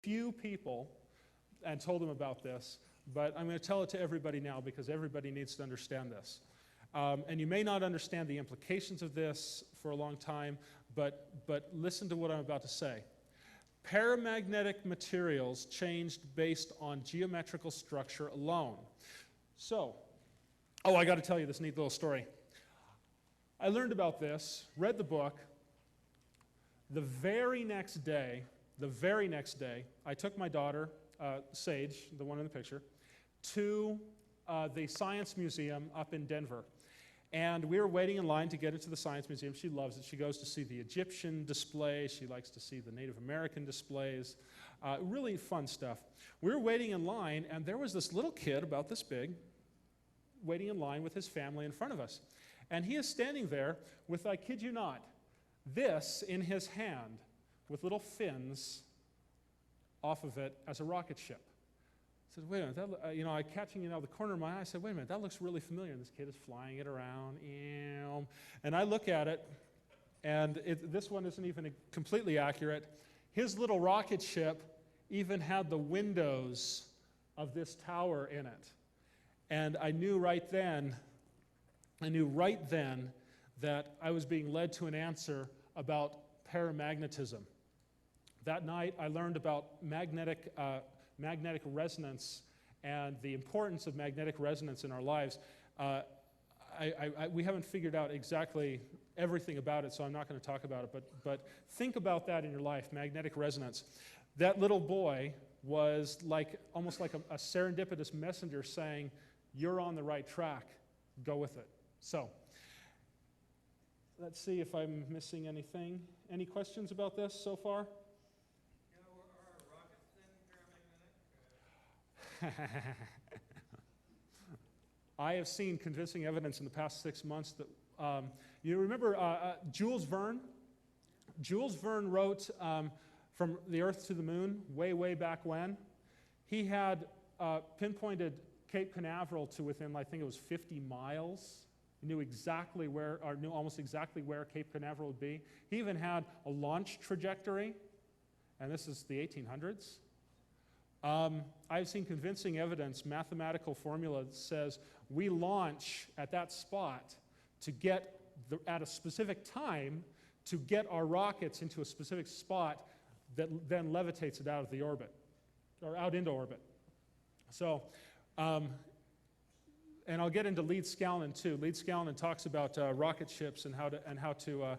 few people and told them about this, but I'm going to tell it to everybody now because everybody needs to understand this. And you may not understand the implications of this for a long time, but listen to what I'm about to say. Paramagnetic materials changed based on geometrical structure alone. So, oh, I got to tell you this neat little story. I learned about this, read the book. The very next day, I took my daughter, Sage, the one in the picture, to the Science Museum up in Denver. And we were waiting in line to get into the Science Museum. She loves it. She goes to see the Egyptian display. She likes to see the Native American displays. Really fun stuff. We were waiting in line, and there was this little kid about this big waiting in line with his family in front of us. And he is standing there with, I kid you not, this in his hand with little fins off of it as a rocket ship. I said, wait a minute, that, I catching it out of the corner of my eye. I said, wait a minute, that looks really familiar. And this kid is flying it around. And I look at it, and this one isn't even completely accurate. His little rocket ship even had the windows of this tower in it. And I knew right then that I was being led to an answer about paramagnetism. That night, I learned about magnetic resonance and the importance of magnetic resonance in our lives. We haven't figured out exactly everything about it, so I'm not going to talk about it, but think about that in your life, magnetic resonance. That little boy was almost like a serendipitous messenger saying, you're on the right track, go with it. So, let's see if I'm missing anything. Any questions about this so far? I have seen convincing evidence in the past 6 months that, you remember Jules Verne? Jules Verne wrote From the Earth to the Moon way back when. He had pinpointed Cape Canaveral to within, I think it was 50 miles. He knew exactly where, or knew almost exactly where Cape Canaveral would be. He even had a launch trajectory, and this is the 1800s. I've seen convincing evidence, mathematical formula that says we launch at that spot to get, at a specific time, to get our rockets into a specific spot that then levitates it out of the orbit, or out into orbit. So, and I'll get into Leeds-Skalanen too. Leeds-Skalanen talks about rocket ships and how to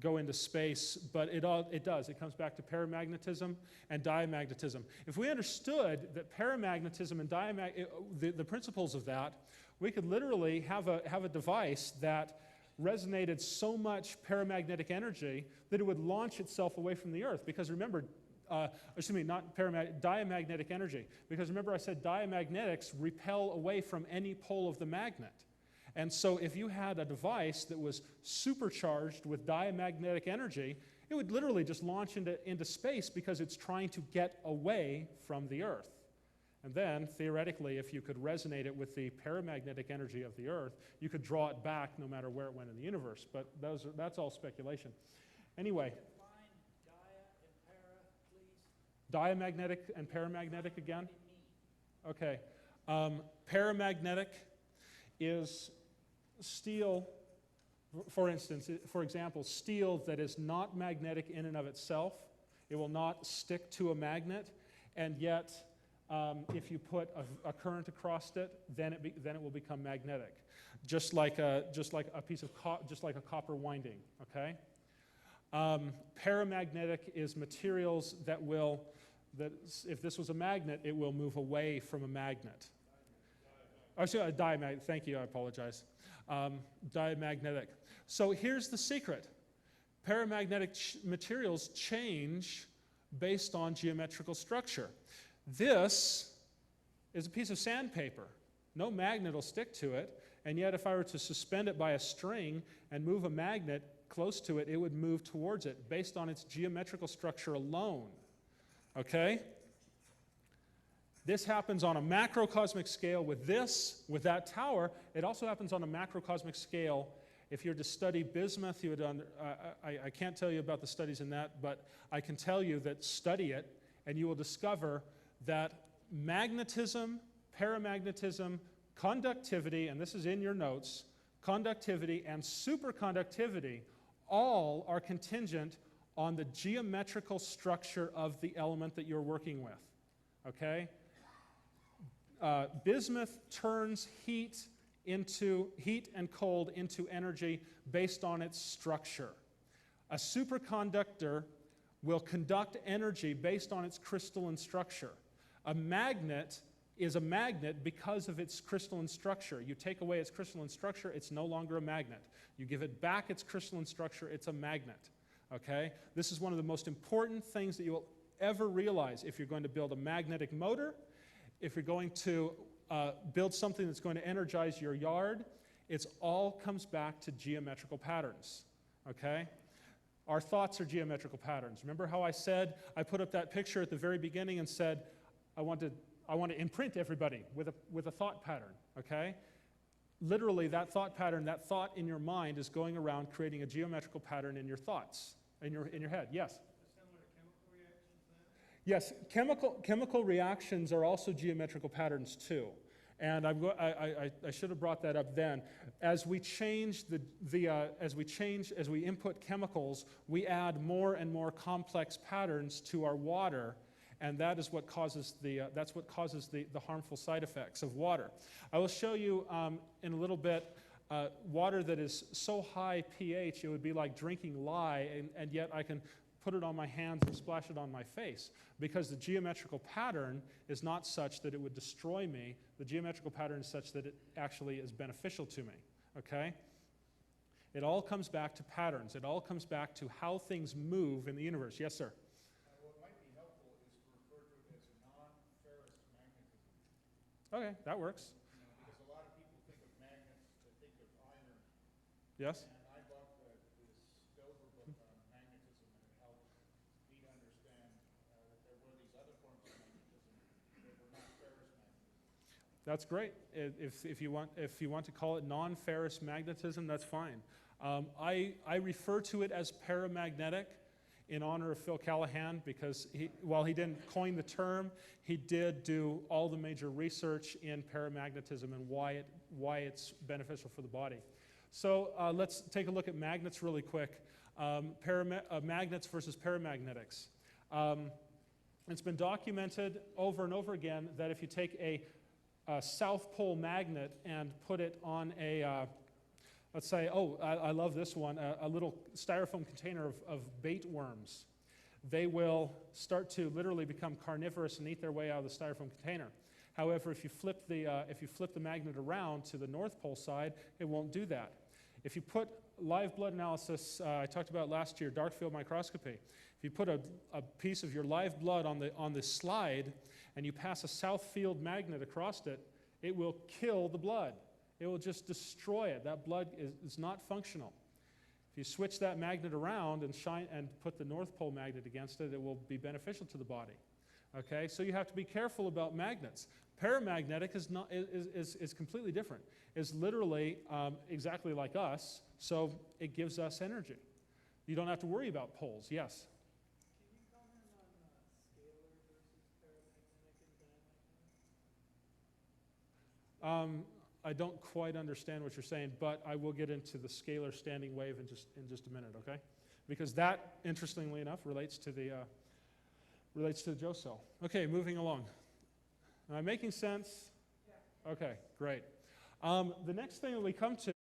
go into space, but it does. It comes back to paramagnetism and diamagnetism. If we understood that paramagnetism and the principles of that, we could literally have a device that resonated so much paramagnetic energy that it would launch itself away from the Earth. Because remember, diamagnetic energy. Because remember I said diamagnetics repel away from any pole of the magnet. And so if you had a device that was supercharged with diamagnetic energy, it would literally just launch into space because it's trying to get away from the Earth. And then, theoretically, if you could resonate it with the paramagnetic energy of the Earth, you could draw it back no matter where it went in the universe. But that's all speculation. Anyway. Diamagnetic and paramagnetic again? Okay. Paramagnetic is steel, for example, steel that is not magnetic in and of itself. It will not stick to a magnet, and yet if you put a current across it, then it will become magnetic, just like a copper winding. Okay. Paramagnetic is materials that if this was a magnet, it will move away from a magnet. Oh, sorry, diamagnetic. Thank you. I apologize. Diamagnetic. So here's the secret. Paramagnetic materials change based on geometrical structure. This is a piece of sandpaper. No magnet will stick to it, and yet if I were to suspend it by a string and move a magnet close to it, it would move towards it based on its geometrical structure alone. Okay? This happens on a macrocosmic scale with that tower. It also happens on a macrocosmic scale. If you're to study bismuth, you would I can't tell you about the studies in that, but I can tell you that study it, and you will discover that magnetism, paramagnetism, conductivity, and this is in your notes, conductivity and superconductivity all are contingent on the geometrical structure of the element that you're working with, okay? Bismuth turns heat and cold into energy based on its structure. A superconductor will conduct energy based on its crystalline structure. A magnet is a magnet because of its crystalline structure. You take away its crystalline structure, it's no longer a magnet. You give it back its crystalline structure, it's a magnet. Okay? This is one of the most important things that you will ever realize if you're going to build a magnetic motor, if you're going to build something that's going to energize your yard. It all comes back to geometrical patterns. Okay? Our thoughts are geometrical patterns. Remember how I said, I put up that picture at the very beginning and said, I want to imprint everybody with a thought pattern, okay? Literally, that thought pattern, that thought in your mind is going around creating a geometrical pattern in your thoughts, in your head. Yes? Similar to chemical reactions then? Yes, chemical reactions are also geometrical patterns too. And I should have brought that up then. As we change as we input chemicals, we add more and more complex patterns to our water, and that is what causes the harmful side effects of water. I will show you in a little bit water that is so high pH it would be like drinking lye, and yet I can put it on my hands and splash it on my face, because the geometrical pattern is not such that it would destroy me. The geometrical pattern is such that it actually is beneficial to me, okay? It all comes back to patterns. It all comes back to how things move in the universe. Yes, sir? What might be helpful is to refer to it as non-ferrous magnetism. Okay, that works. Because a lot of people think of magnets, they think of iron. Yes? And I bought this Dover book on magnetism, and it helped me to understand that there were these other forms of magnetism that were not ferrous magnetism. That's great. If you want to call it non-ferrous magnetism, that's fine. I refer to it as paramagnetic in honor of Phil Callahan, because while he didn't coin the term, he did do all the major research in paramagnetism and why it's beneficial for the body. So let's take a look at magnets really quick. Magnets versus paramagnetics. It's been documented over and over again that if you take a South Pole magnet and put it on a, let's say, I love this one, a little styrofoam container of bait worms. They will start to literally become carnivorous and eat their way out of the styrofoam container. However, if you flip the magnet around to the North Pole side, it won't do that. If you put live blood analysis, I talked about last year, dark field microscopy. If you put a piece of your live blood on the slide and you pass a south field magnet across it, it will kill the blood. It will just destroy it. That blood is not functional. If you switch that magnet around and put the North Pole magnet against it, it will be beneficial to the body. Okay, so you have to be careful about magnets. Paramagnetic is completely different. It's literally exactly like us, so it gives us energy. You don't have to worry about poles. Yes? Can you comment on scalar versus paramagnetic and diamagnetic? I don't quite understand what you're saying, but I will get into the scalar standing wave in just a minute, okay? Because that, interestingly enough, relates to the Joe cell. Okay, moving along. Am I making sense? Yeah. Okay, great. The next thing that we come to